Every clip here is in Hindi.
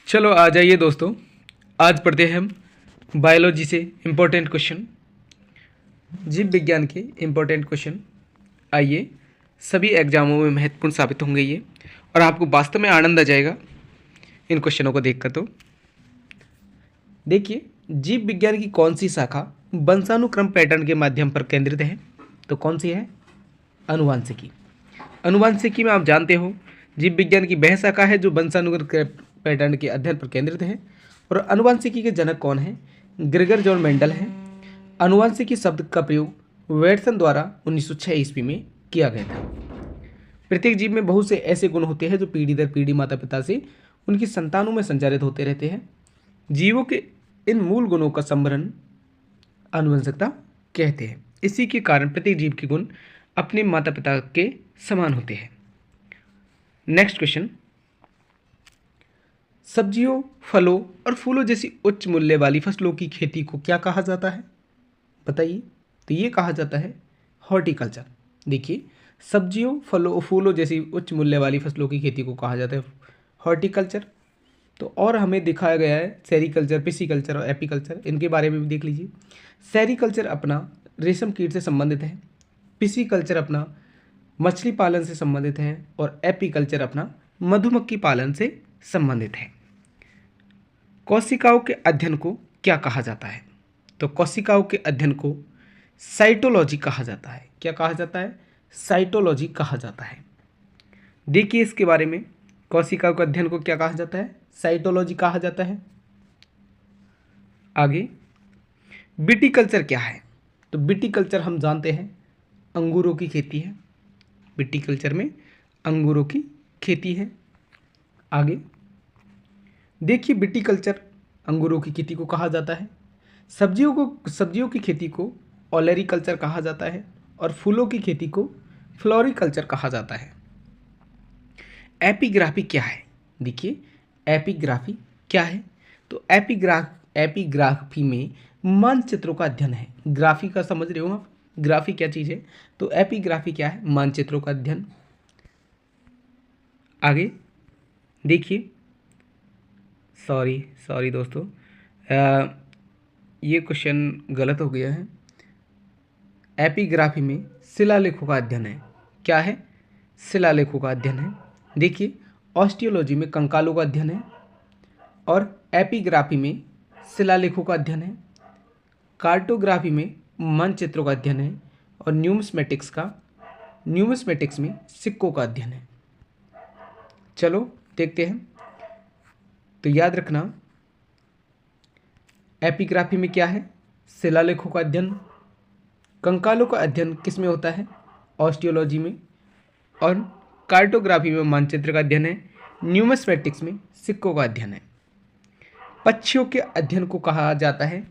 चलो आ जाइए दोस्तों, आज पढ़ते हैं हम बायोलॉजी से इम्पोर्टेंट क्वेश्चन, जीव विज्ञान के इम्पोर्टेंट क्वेश्चन। आइए, सभी एग्जामों में महत्वपूर्ण साबित होंगे ये, और आपको वास्तव में आनंद आ जाएगा इन क्वेश्चनों को देखकर। तो देखिए, जीव विज्ञान की कौन सी शाखा वंशानुक्रम पैटर्न के माध्यम पर केंद्रित है? तो कौन सी है? अनुवांशिकी। अनुवांशिकी में आप जानते हो जीव विज्ञान की वह शाखा है जो वंशानुक्रम पैटर्न के अध्ययन पर केंद्रित है। और अनुवांशिकी के जनक कौन है? ग्रेगर जॉन मेंडल है। अनुवांशिकी शब्द का प्रयोग वेटसन द्वारा 1906 ईस्वी में किया गया था। प्रत्येक जीव में बहुत से ऐसे गुण होते हैं जो पीढ़ी दर पीढ़ी माता पिता से उनकी संतानों में संचारित होते रहते हैं। जीवों के इन मूल गुणों का संवरण आनुवंशिकता कहते हैं। इसी के कारण प्रत्येक जीव के गुण अपने माता पिता के समान होते हैं। नेक्स्ट क्वेश्चन, सब्जियों, फलों और फूलों जैसी उच्च मूल्य वाली फसलों की खेती को क्या कहा जाता है? बताइए। तो ये कहा जाता है हॉर्टिकल्चर। देखिए, सब्जियों, फलों और फूलों जैसी उच्च मूल्य वाली फसलों की खेती को कहा जाता है हॉर्टिकल्चर। तो और हमें दिखाया गया है सेरीकल्चर, पिसीकल्चर और एपीकल्चर, इनके बारे में भी देख लीजिए। सेरीकल्चर अपना रेशम कीट से संबंधित है, पिसीकल्चर अपना मछली पालन से संबंधित है, और एपीकल्चर अपना मधुमक्खी पालन से संबंधित है। कोशिकाओं के अध्ययन को क्या कहा जाता है? तो कोशिकाओं के अध्ययन को साइटोलॉजी कहा जाता है। क्या कहा जाता है? साइटोलॉजी कहा जाता है। देखिए इसके बारे में, कोशिकाओं के अध्ययन को क्या कहा जाता है? साइटोलॉजी कहा जाता है। आगे, विटिकल्चर क्या है? तो विटिकल्चर हम जानते हैं अंगूरों की खेती है। विटिकल्चर में अंगूरों की खेती है। आगे देखिए, विटिकल्चर अंगूरों की खेती को कहा जाता है। सब्जियों की खेती को ओलेरीकल्चर कहा जाता है, और फूलों की खेती को फ्लोरिकल्चर कहा जाता है। एपिग्राफी क्या है? देखिए, एपिग्राफी क्या है? तो एपिग्राफी में मानचित्रों का अध्ययन है। ग्राफी का समझ रहे हो आप, ग्राफी क्या चीज़ है? तो एपिग्राफी क्या है? मानचित्रों का अध्ययन। आगे देखिए, सॉरी दोस्तों, ये क्वेश्चन गलत हो गया है। एपिग्राफी में शिलालेखों का अध्ययन है। क्या है? शिलालेखों का अध्ययन है। देखिए, ऑस्टियोलॉजी में कंकालों का अध्ययन है, और एपिग्राफी में शिलालेखों का अध्ययन है। कार्टोग्राफी में मानचित्रों का अध्ययन है, और न्यूमिस्मेटिक्स में सिक्कों का अध्ययन है। चलो देखते हैं। तो याद रखना, एपिग्राफी में क्या है? शिलालेखों का अध्ययन। कंकालों का अध्ययन किस में होता है? ऑस्टियोलॉजी में। और कार्टोग्राफी में मानचित्र का अध्ययन है। न्यूमिस्मेटिक्स में सिक्कों का अध्ययन है। पक्षियों के अध्ययन को कहा जाता है,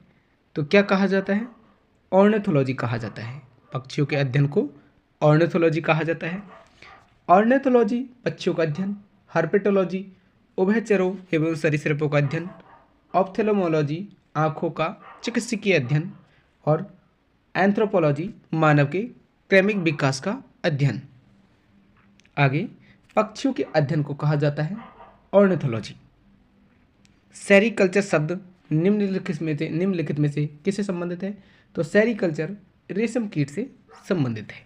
तो क्या कहा जाता है? ऑर्निथोलॉजी कहा जाता है। पक्षियों के अध्ययन को ऑर्निथोलॉजी कहा जाता है। ऑर्निथोलॉजी पक्षियों का अध्ययन, हर्पेटोलॉजी उभयचरों एवं सरीसृपों का अध्ययन, ऑप्थेल्मोलॉजी आँखों का चिकित्सकीय अध्ययन, और एंथ्रोपोलॉजी मानव के क्रमिक विकास का अध्ययन। आगे, पक्षियों के अध्ययन को कहा जाता है ऑर्निथोलॉजी। सेरीकल्चर शब्द निम्नलिखित में से किससे संबंधित है? तो सेरीकल्चर रेशम कीट से संबंधित है।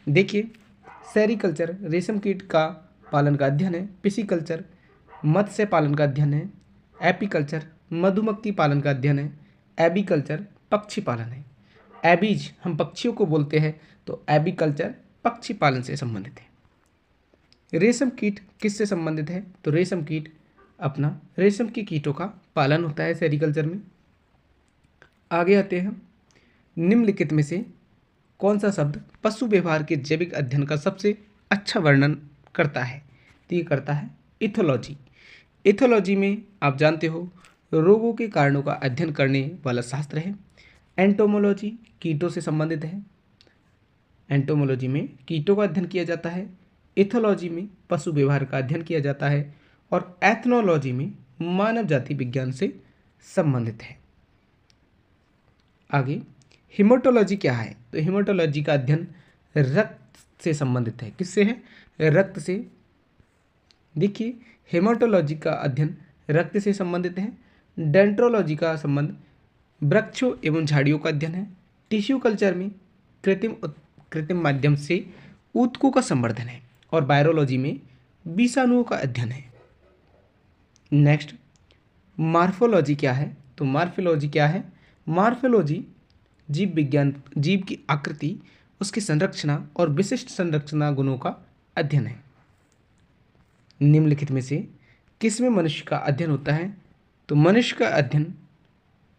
देखिए, सेरीकल्चर रेशम कीट का पालन का अध्ययन है। पिसीकल्चर मत्स्य पालन का अध्ययन है। एपीकल्चर मधुमक्खी पालन का अध्ययन है। एबीकल्चर पक्षी पालन है। एबीज हम पक्षियों को बोलते हैं, तो एबीकल्चर पक्षी पालन से संबंधित है। रेशम कीट किससे संबंधित है? तो रेशम कीट अपना रेशम के कीटों का पालन होता है सेरीकल्चर में। आगे आते हैं, निम्नलिखित में से कौन सा शब्द पशु व्यवहार के जैविक अध्ययन का सबसे अच्छा वर्णन करता है? तो ये करता है इथोलॉजी। इथोलॉजी में आप जानते हो रोगों के कारणों का अध्ययन करने वाला शास्त्र है। एंटोमोलॉजी कीटों से संबंधित है। एंटोमोलॉजी में कीटों का अध्ययन किया जाता है। इथोलॉजी में पशु व्यवहार का अध्ययन किया जाता है, और एथनोलॉजी में मानव जाति विज्ञान से संबंधित है। आगे, हिमेटोलॉजी क्या है? तो हिमेटोलॉजी का अध्ययन रक्त से संबंधित है। किससे है? रक्त से। देखिए, हेमाटोलॉजी का अध्ययन रक्त से संबंधित है। डेंट्रोलॉजी का संबंध वृक्षों एवं झाड़ियों का अध्ययन है। टिश्यू कल्चर में कृत्रिम माध्यम से ऊतकों का संवर्धन है। और वायरोलॉजी में विषाणुओं का अध्ययन है। नेक्स्ट, मॉर्फोलॉजी क्या है? तो मॉर्फोलॉजी क्या है? मॉर्फोलॉजी जीव विज्ञान, जीव की आकृति, उसकी संरचना और विशिष्ट संरचना गुणों का अध्ययन है। निम्नलिखित में से किसमें मनुष्य का अध्ययन होता है? तो मनुष्य का अध्ययन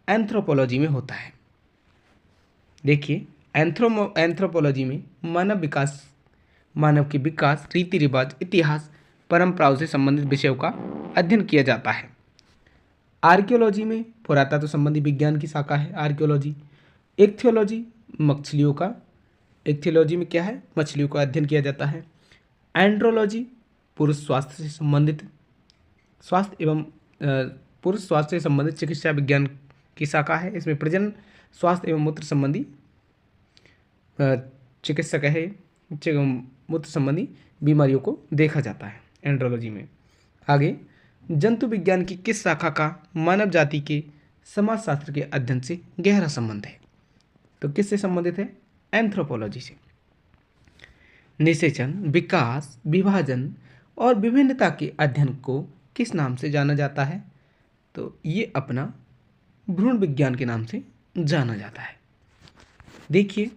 एंथ्रोपोलॉजी में होता है। देखिए, एंथ्रोपोलॉजी में मानव के विकास, रीति रिवाज, इतिहास, परंपराओं से संबंधित विषयों का अध्ययन किया जाता है। आर्कियोलॉजी में पुरातत्व संबंधी विज्ञान की शाखा है आर्कियोलॉजी। इक्थियोलॉजी इक्थियोलॉजी में क्या है? मछलियों का अध्ययन किया जाता है। एंड्रोलॉजी पुरुष स्वास्थ्य से संबंधित चिकित्सा विज्ञान की शाखा है। इसमें प्रजनन, स्वास्थ्य एवं मूत्र संबंधी चिकित्सक है, मूत्र संबंधी बीमारियों को देखा जाता है एंड्रोलॉजी में। आगे, जंतु विज्ञान की किस शाखा का मानव जाति के समाजशास्त्र के अध्ययन से गहरा संबंध है? तो किससे संबंधित है? एंथ्रोपोलॉजी से। निषेचन, विकास, विभाजन और विभिन्नता के अध्ययन को किस नाम से जाना जाता है? तो ये अपना भ्रूण विज्ञान के नाम से जाना जाता है। देखिए,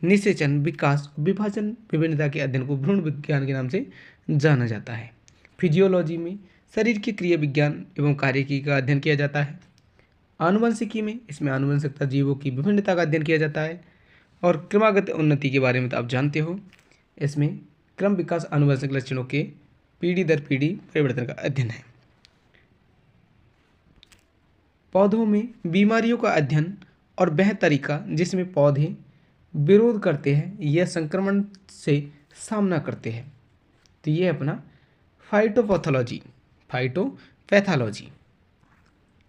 निषेचन, विकास, विभाजन, विभिन्नता के अध्ययन को भ्रूण विज्ञान के नाम से जाना जाता है। फिजियोलॉजी में शरीर के क्रिया विज्ञान एवं कार्यकी का अध्ययन किया जाता है। आनुवंशिकी में इसमें आनुवंशिकता, जीवों की विभिन्नता का अध्ययन किया जाता है। और क्रमागत उन्नति के बारे में तो आप जानते हो, इसमें क्रम विकास आनुवंशिक लक्षणों के पीढ़ी दर पीढ़ी परिवर्तन का अध्ययन है। पौधों में बीमारियों का अध्ययन और वह तरीका जिसमें पौधे विरोध करते हैं या संक्रमण से सामना करते हैं, तो ये अपना फाइटोपैथोलॉजी।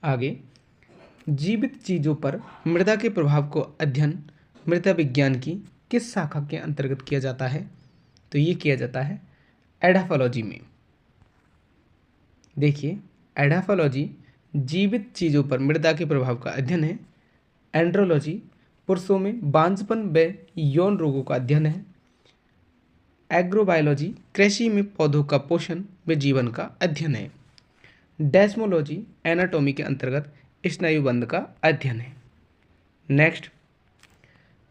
आगे, जीवित चीज़ों पर मृदा के प्रभाव को अध्ययन मृदा विज्ञान की किस शाखा के अंतर्गत किया जाता है? तो ये किया जाता है एडाफोलॉजी में। देखिए, एडाफोलॉजी जीवित चीज़ों पर मृदा के प्रभाव का अध्ययन है। एंड्रोलॉजी पुरुषों में बांझपन व यौन रोगों का अध्ययन है। एग्रोबायोलॉजी कृषि में पौधों का पोषण व जीवन का अध्ययन है। डेस्मोलॉजी एनाटॉमी के अंतर्गत स्नायुबंध का अध्ययन है। नेक्स्ट,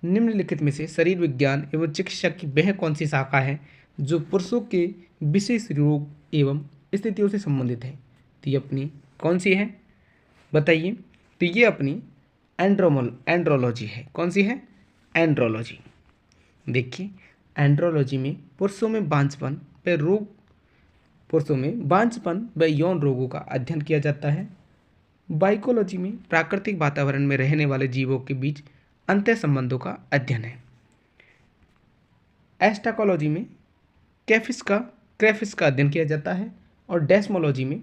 निम्नलिखित में से शरीर विज्ञान एवं चिकित्सा की वह कौन सी शाखा है जो पुरुषों के विशेष रोग एवं स्थितियों से संबंधित है? तो ये अपनी कौन सी है बताइए? तो ये अपनी एंड्रोलॉजी है। कौन सी है? एंड्रोलॉजी। देखिए, एंड्रोलॉजी में पुरुषों में बांझपन व यौन रोगों का अध्ययन किया जाता है। बाइकोलॉजी में प्राकृतिक वातावरण में रहने वाले जीवों के बीच अंतर संबंधों का अध्ययन है। एस्टाकोलॉजी में क्रेफिस का अध्ययन किया जाता है। और डेस्मोलॉजी में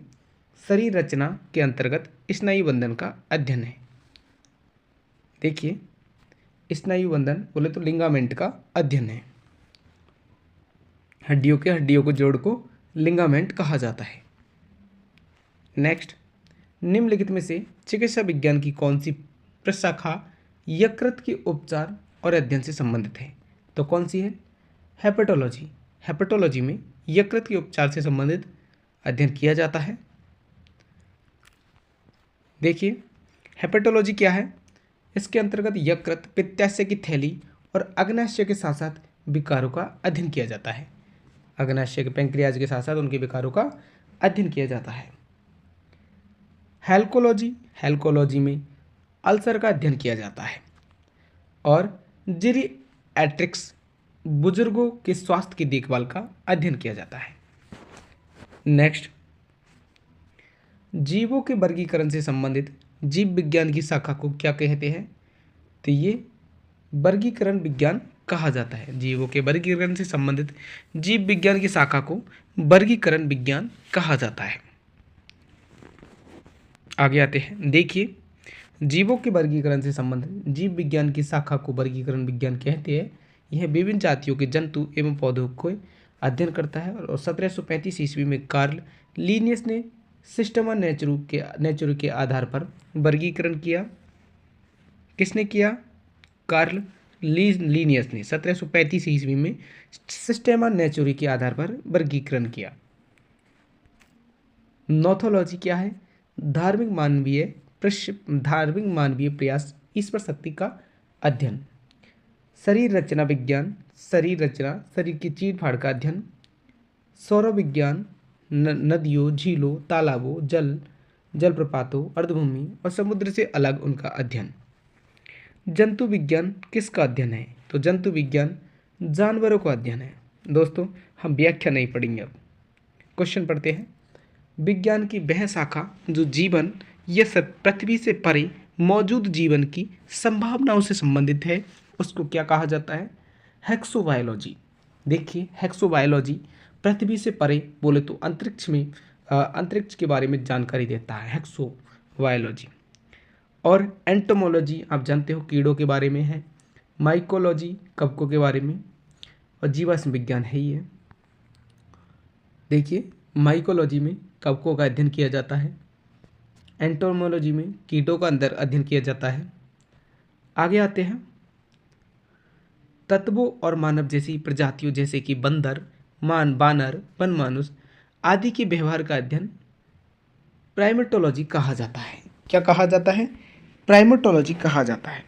शरीर रचना के अंतर्गत स्नायु बंधन का अध्ययन है। देखिए, स्नायु बंधन बोले तो लिंगामेंट का अध्ययन है। हड्डियों को जोड़ को लिंगामेंट कहा जाता है। नेक्स्ट, निम्नलिखित में से चिकित्सा विज्ञान की कौन सी प्रशाखा यकृत के उपचार और अध्ययन से संबंधित है? तो कौन सी है? हेपेटोलॉजी में यकृत के उपचार से संबंधित अध्ययन किया जाता है। देखिए, हेपेटोलॉजी क्या है? इसके अंतर्गत यकृत, पित्ताशय की थैली और अग्नाशय के साथ साथ विकारों का अध्ययन किया जाता है। अग्नाशय के पैंक्रियाज के साथ साथ उनके विकारों का अध्ययन किया जाता है। हेल्कोलॉजी में अल्सर का अध्ययन किया जाता है। और जीरियाट्रिक्स बुजुर्गों के स्वास्थ्य की देखभाल का अध्ययन किया जाता है। नेक्स्ट, जीवों के वर्गीकरण से संबंधित जीव विज्ञान की शाखा को क्या कहते हैं? तो ये वर्गीकरण विज्ञान कहा जाता है। जीवों के वर्गीकरण से संबंधित जीव विज्ञान की शाखा को वर्गीकरण विज्ञान कहा जाता है। आगे आते हैं। देखिए, जीवों के वर्गीकरण से संबंधित जीव विज्ञान की शाखा को वर्गीकरण विज्ञान कहते हैं। यह विभिन्न जातियों के जंतु एवं पौधों को अध्ययन करता है। और 1735 ईस्वी में कार्ल लीनियस ने सिस्टमा नेचुरल के आधार पर वर्गीकरण किया। किसने किया? कार्ल लीनियस ने 1735 ईस्वी में सिस्टमा नेचुरल के आधार पर वर्गीकरण किया। नॉथोलॉजी क्या है? धार्मिक मानवीय प्रयास, ईश्वर शक्ति का अध्ययन। शरीर रचना विज्ञान, शरीर की चीर फाड़ का अध्ययन। सौर विज्ञान, नदियों, झीलों, तालाबों, जलप्रपातों, अर्धभूमि और समुद्र से अलग उनका अध्ययन। जंतु विज्ञान किसका अध्ययन है? तो जंतु विज्ञान जानवरों का अध्ययन है। दोस्तों, हम व्याख्या नहीं पढ़ेंगे, अब क्वेश्चन पढ़ते हैं। विज्ञान की वह शाखा जो जीवन या पृथ्वी से परे मौजूद जीवन की संभावनाओं से संबंधित है, उसको क्या कहा जाता है? हेक्सोबायोलॉजी। देखिए, हेक्सोबायोलॉजी पृथ्वी से परे बोले तो अंतरिक्ष के बारे में जानकारी देता है, हेक्सोबायोलॉजी। और एंटोमोलॉजी आप जानते हो कीड़ों के बारे में है। माइकोलॉजी कवकों के बारे में। और जीवाश्म विज्ञान है ही है। देखिए, माइकोलॉजी में कवकों का अध्ययन किया जाता है। एंटोमोलॉजी में कीटों का अंदर अध्ययन किया जाता है। आगे आते हैं, तत्वों और मानव जैसी प्रजातियों जैसे कि बंदर, बानर, वनमानुष आदि के व्यवहार का अध्ययन प्राइमेटोलॉजी कहा जाता है। क्या कहा जाता है? प्राइमेटोलॉजी कहा जाता है।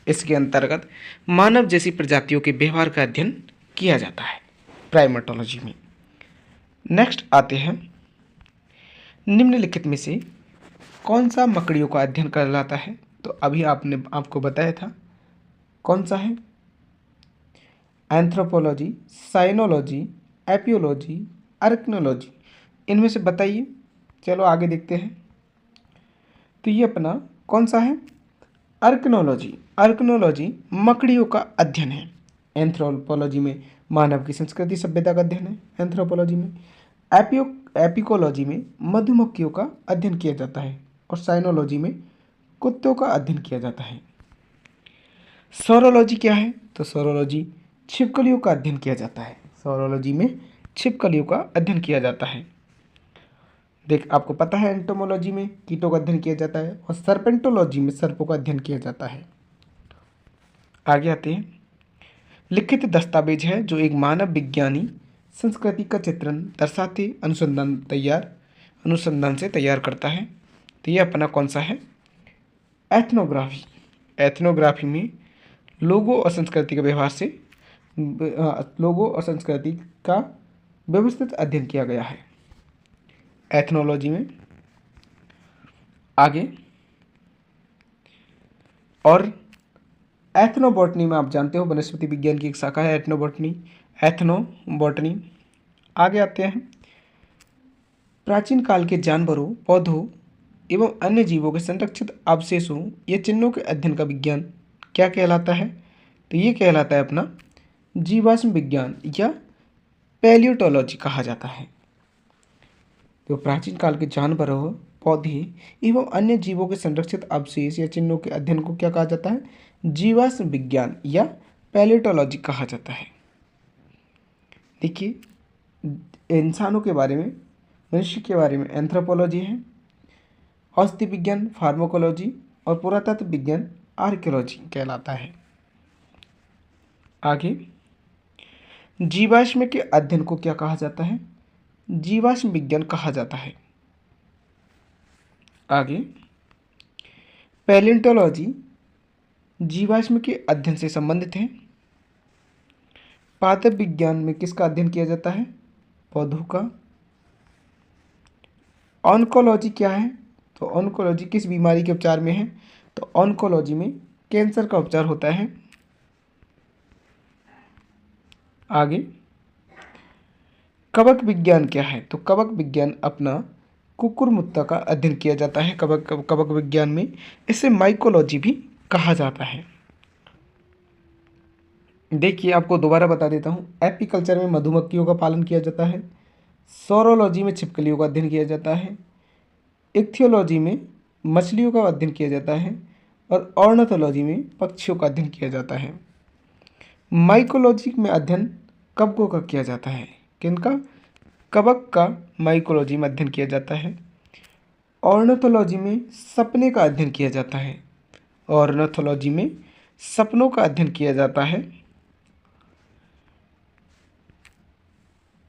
इसके अंतर्गत मानव जैसी प्रजातियों के व्यवहार का अध्ययन किया जाता है प्राइमेटोलॉजी में। नेक्स्ट आते हैं, निम्नलिखित में से कौन सा मकड़ियों का अध्ययन कहलाता है? तो अभी आपको बताया था, कौन सा है? एंथ्रोपोलॉजी, साइनोलॉजी, एपियोलॉजी, आर्कनोलॉजी, इनमें से बताइए। चलो आगे देखते हैं। तो ये अपना कौन सा है? आर्कनोलॉजी। आर्कनोलॉजी मकड़ियों का अध्ययन है। एंथ्रोपोलॉजी में मानव की संस्कृति सभ्यता का अध्ययन है। एंथ्रोपोलॉजी में एपिकोलॉजी में मधुमक्खियों का अध्ययन किया जाता है। और साइनोलॉजी में कुत्तों का अध्ययन किया जाता है। सौरोलॉजी क्या है? तो सौरोलॉजी छिपकलियों का अध्ययन किया जाता है। सौरोलॉजी में छिपकलियों का अध्ययन किया जाता है। आपको पता है एंटोमोलॉजी में कीटों का अध्ययन किया जाता है। और सर्पेंटोलॉजी में सर्पों का अध्ययन किया जाता है। आगे आते हैं, लिखित दस्तावेज है जो एक मानव विज्ञानी संस्कृति का चित्रण दर्शाते अनुसंधान से तैयार करता है। तो ये अपना कौन सा है? एथनोग्राफी। एथनोग्राफी में लोगों और संस्कृति का व्यवस्थित अध्ययन किया गया है एथनोलॉजी में। आगे, और एथनोबॉटनी में आप जानते हो वनस्पति विज्ञान की एक शाखा है एथनोबॉटनी। आगे आते हैं, प्राचीन काल के जानवरों, पौधों एवं अन्य जीवों के संरक्षित अवशेषों या चिन्हों के अध्ययन का विज्ञान क्या कहलाता है? तो ये कहलाता है अपना जीवाश्म विज्ञान या पैलियोटोलॉजी कहा जाता है। तो प्राचीन काल के जानवरों, पौधे एवं अन्य जीवों के संरक्षित अवशेष या चिन्हों के अध्ययन को क्या कहा जाता है? जीवाश्म विज्ञान या पैलियोटोलॉजी कहा जाता है। देखिए, इंसानों के बारे में, मनुष्य के बारे में एंथ्रोपोलॉजी है। औषधि विज्ञान फार्माकोलॉजी और पुरातत्व विज्ञान आर्कियोलॉजी कहलाता है। आगे, जीवाश्म के अध्ययन को क्या कहा जाता है? जीवाश्म विज्ञान कहा जाता है। आगे, पैलियोंटोलॉजी जीवाश्म के अध्ययन से संबंधित है। पादप विज्ञान में किसका अध्ययन किया जाता है? पौधों का। ऑन्कोलॉजी क्या है? तो ऑन्कोलॉजी किस बीमारी के उपचार में है? तो ऑन्कोलॉजी में कैंसर का उपचार होता है। आगे, कवक विज्ञान क्या है? तो कवक विज्ञान अपना कुकुरमुत्ता का अध्ययन किया जाता है कवक विज्ञान में। इसे माइकोलॉजी भी कहा जाता है। देखिए, आपको दोबारा बता देता हूँ, एपीकल्चर में मधुमक्खियों का पालन किया जाता है। सौरोलॉजी में छिपकलियों का अध्ययन किया जाता है। इक्थियोलॉजी में मछलियों का अध्ययन किया जाता है। और ऑर्निथोलॉजी में पक्षियों का अध्ययन किया जाता है। माइकोलॉजी में अध्ययन कवकों का किया जाता है। किनका? कवक का माइकोलॉजी में अध्ययन किया जाता है। ऑर्निथोलॉजी में सपने का अध्ययन किया जाता है। ऑर्निथोलॉजी में सपनों का अध्ययन किया जाता है।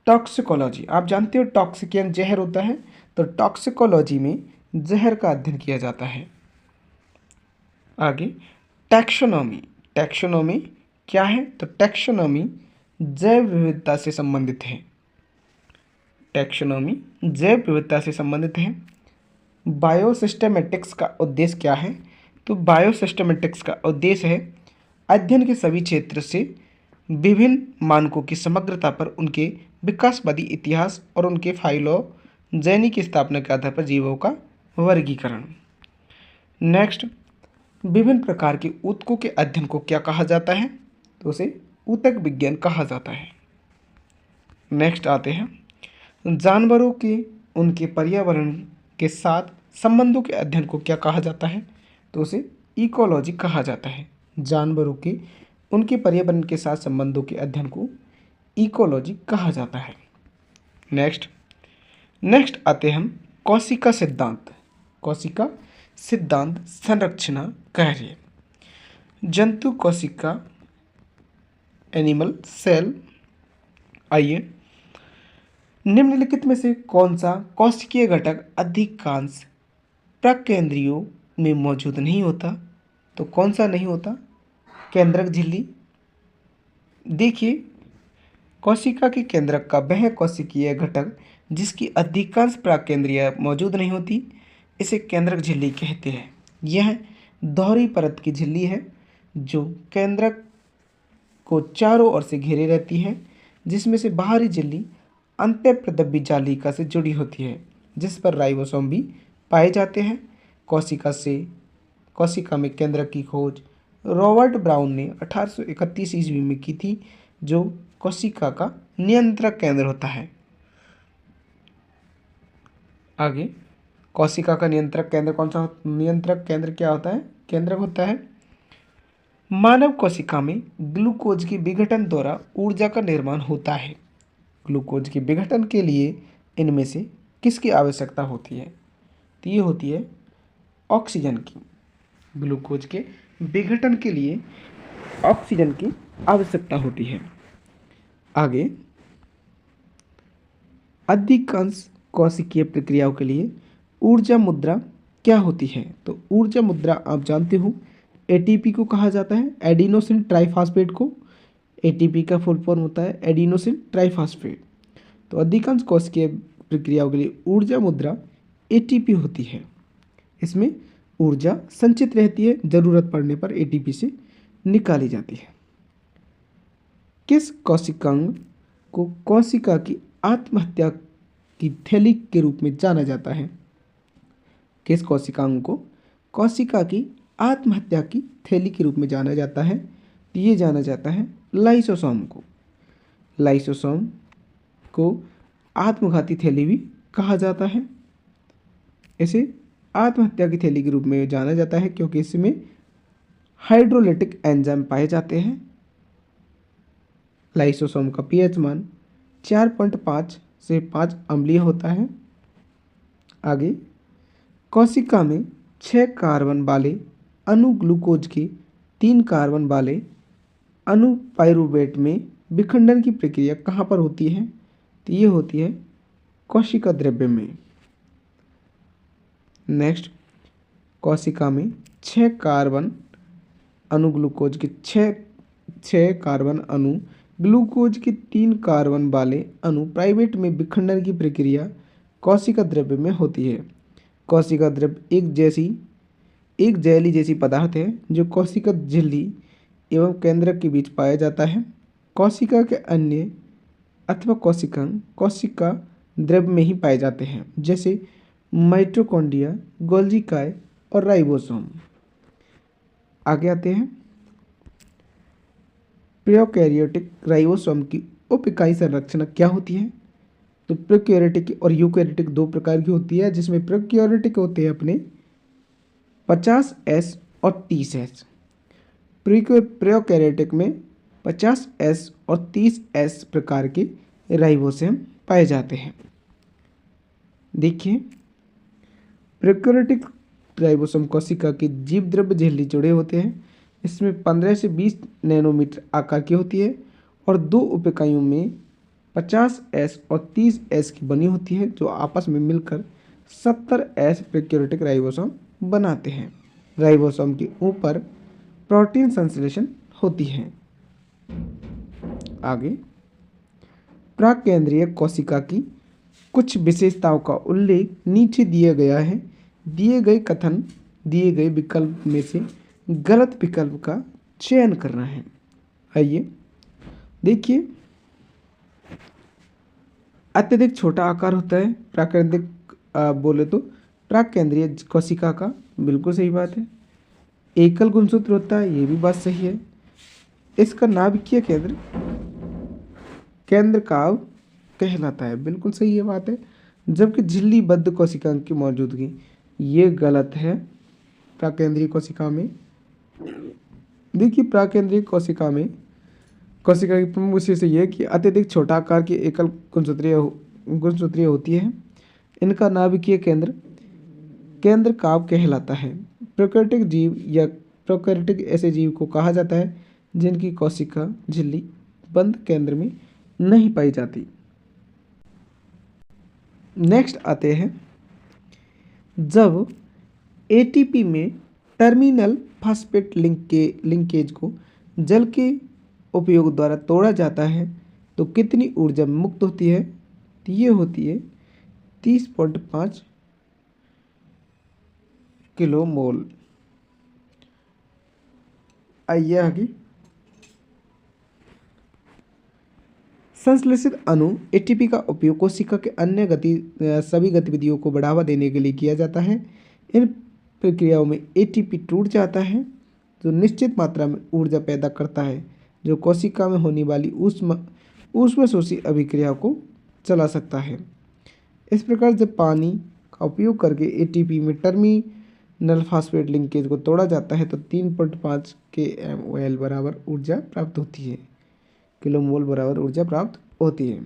टॉक्सिकोलॉजी, आप जानते हो टॉक्सिक जहर होता है, तो टॉक्सिकोलॉजी में जहर का अध्ययन किया जाता है। आगे टैक्सोनॉमी, टैक्सोनॉमी क्या है? तो टैक्सोनॉमी जैव विविधता से संबंधित है। टैक्सोनॉमी जैव विविधता से संबंधित है। बायोसिस्टेमेटिक्स का उद्देश्य क्या है? तो बायोसिस्टेमेटिक्स का उद्देश्य है अध्ययन के सभी क्षेत्र से विभिन्न मानकों की समग्रता पर उनके विकासवादी इतिहास और उनके फाइलोजेनी की स्थापना के आधार पर जीवों का वर्गीकरण। नेक्स्ट, विभिन्न प्रकार के ऊतकों के अध्ययन को क्या कहा जाता है? तो उसे ऊतक विज्ञान कहा जाता है। नेक्स्ट आते हैं जानवरों के उनके पर्यावरण के साथ संबंधों के अध्ययन को क्या कहा जाता है? तो उसे इकोलॉजी कहा जाता है। जानवरों के उनके पर्यावरण के साथ संबंधों के अध्ययन को इकोलॉजी कहा जाता है। नेक्स्ट आते हैं कोशिका सिद्धांत। कोशिका सिद्धांत संरचना कार्य। जंतु कोशिका, एनिमल सेल। आइए, निम्नलिखित में से कौन सा कोशिकीय घटक अधिकांश प्रकेंद्रियों में मौजूद नहीं होता? तो कौन सा नहीं होता? केंद्रक झिल्ली। देखिए, कोशिका के केंद्रक का वह कोशिकीय घटक जिसकी अधिकांश प्राकेंद्रियाँ मौजूद नहीं होती, इसे केंद्रक झिल्ली कहते हैं। यह दोहरी परत की झिल्ली है जो केंद्रक को चारों ओर से घेरे रहती है, जिसमें से बाहरी झिल्ली अंतःप्रदब्बी जालिका से जुड़ी होती है, जिस पर राइबोसोम भी पाए जाते हैं। कोशिका में केंद्रक की खोज रॉबर्ट ब्राउन ने 1831 ईस्वी में की थी, जो कोशिका का नियंत्रक केंद्र होता है। आगे, कोशिका का नियंत्रक केंद्र कौन सा? नियंत्रक केंद्र क्या होता है? केंद्रक होता है मानव कोशिका में ग्लूकोज के विघटन द्वारा ऊर्जा का निर्माण होता है। ग्लूकोज के विघटन के लिए इनमें से किसकी आवश्यकता होती है? तो ये होती है ऑक्सीजन की। ग्लूकोज के विघटन के लिए ऑक्सीजन की आवश्यकता होती है। आगे, अधिकांश कोशिकीय प्रक्रियाओं के लिए ऊर्जा मुद्रा क्या होती है? तो ऊर्जा मुद्रा आप जानते हो एटीपी को कहा जाता है, एडिनोसिन ट्राइफॉस्फेट को। एटीपी का फुल फॉर्म होता है एडिनोसिन ट्राइफॉस्फेट। तो अधिकांश कोशिकीय प्रक्रियाओं के लिए ऊर्जा मुद्रा एटीपी होती है। इसमें ऊर्जा संचित रहती है, जरूरत पड़ने पर एटीपी से निकाली जाती है। किस कोशिकांग को कोशिका की आत्महत्या की थैली के रूप में जाना जाता है? किस कोशिकांग को कोशिका की आत्महत्या की थैली के रूप में जाना जाता है? ये जाना जाता है लाइसोसोम को। लाइसोसोम को आत्मघाती थैली भी कहा जाता है। इसे आत्महत्या की थैली के रूप में जाना जाता है क्योंकि इसमें हाइड्रोलिटिक एंजाइम पाए जाते हैं। लाइसोसोम का पीएच मान 4.5 से 5 अम्लीय होता है। आगे, कोशिका में 6 कार्बन वाले अणु ग्लूकोज के 3 कार्बन वाले अणु पाइरूवेट में विखंडन की प्रक्रिया कहाँ पर होती है? तो ये होती है कोशिका द्रव्य में। नेक्स्ट, कोशिका में 6 कार्बन अणु ग्लूकोज के 6 कार्बन अणु ग्लूकोज के 3 कार्बन वाले अणु प्राइवेट में विखंडन की प्रक्रिया कोशिका द्रव्य में होती है। कोशिका द्रव्य एक जेली जैसी पदार्थ है जो कोशिका झिल्ली एवं केंद्रक के बीच पाया जाता है। कोशिका के अन्य अथवा कोशिकांग कोशिका द्रव्य में ही पाए जाते हैं, जैसे माइटोकॉन्ड्रिया, गोल्गी काय और राइबोसोम। आगे आते हैं प्रोकैरियोटिक राइबोसोम की उप इकाई संरचना क्या होती है? तो प्रोकैरियोटिक और यूकैरियोटिक 2 प्रकार की होती है, जिसमें प्रोकैरियोटिक होते हैं अपने 50S और 30S। प्रोकैरियोटिक में 50S और 30S प्रकार के राइबोसोम पाए जाते हैं। देखिए, प्रोकैरियोटिक राइबोसोम कोशिका के जीव द्रव्य झिल्ली जुड़े होते हैं। इसमें 15 से 20 नैनोमीटर आकार की होती है और दो उप-इकाइयों में 50S और 30S की बनी होती है, जो आपस में मिलकर 70S प्रोकैरियोटिक राइबोसोम बनाते हैं। राइबोसोम के ऊपर प्रोटीन संश्लेषण होती है। आगे, प्राकेंद्रीय कोशिका की कुछ विशेषताओं का उल्लेख नीचे दिया गया है। दिए गए विकल्प में से गलत विकल्प का चयन करना है। आइए देखिए, अत्यधिक छोटा आकार होता है प्राकृतिक बोले तो प्राकेंद्रीय कोशिका का, बिल्कुल सही बात है। एकल गुणसूत्र होता है, ये भी बात सही है। इसका नाभिकीय केंद्र काव कहलाता है, बिल्कुल सही है बात है। जबकि झिल्लीबद्ध कोशिका की मौजूदगी, ये गलत है। प्राकेंद्रीय कोशिका में देखिए, प्राकेंद्रीय कोशिका की प्रमुख विशेषता यह है कि अत्यधिक छोटा आकार की एकल गुणसूत्रीय होती है। इनका नाभिकीय केंद्र काव कहलाता है। प्रोकैरियोटिक जीव या प्रोकैरियोटिक ऐसे जीव को कहा जाता है जिनकी कोशिका झिल्ली बंद केंद्र में नहीं पाई जाती। नेक्स्ट आते हैं, जब एटीपी में टर्मिनल फास्फेट लिंकेज को जल के उपयोग द्वारा तोड़ा जाता है तो कितनी ऊर्जा मुक्त होती है? तो ये होती है 30.5 किलो मोल। आइए आगे, संश्लेषित अणु एटीपी का उपयोग कोशिका के अन्य सभी गतिविधियों को बढ़ावा देने के लिए किया जाता है। इन प्रक्रियाओं में एटीपी टूट जाता है, जो निश्चित मात्रा में ऊर्जा पैदा करता है, जो कोशिका में होने वाली ऊष्मशोषी अभिक्रिया को चला सकता है। इस प्रकार जब पानी का उपयोग करके एटीपी में टर्मिनल फास्फेट लिंकेज को तोड़ा जाता है तो 3.5 kmol बराबर ऊर्जा प्राप्त होती है, किलोमोल बराबर ऊर्जा प्राप्त होती है।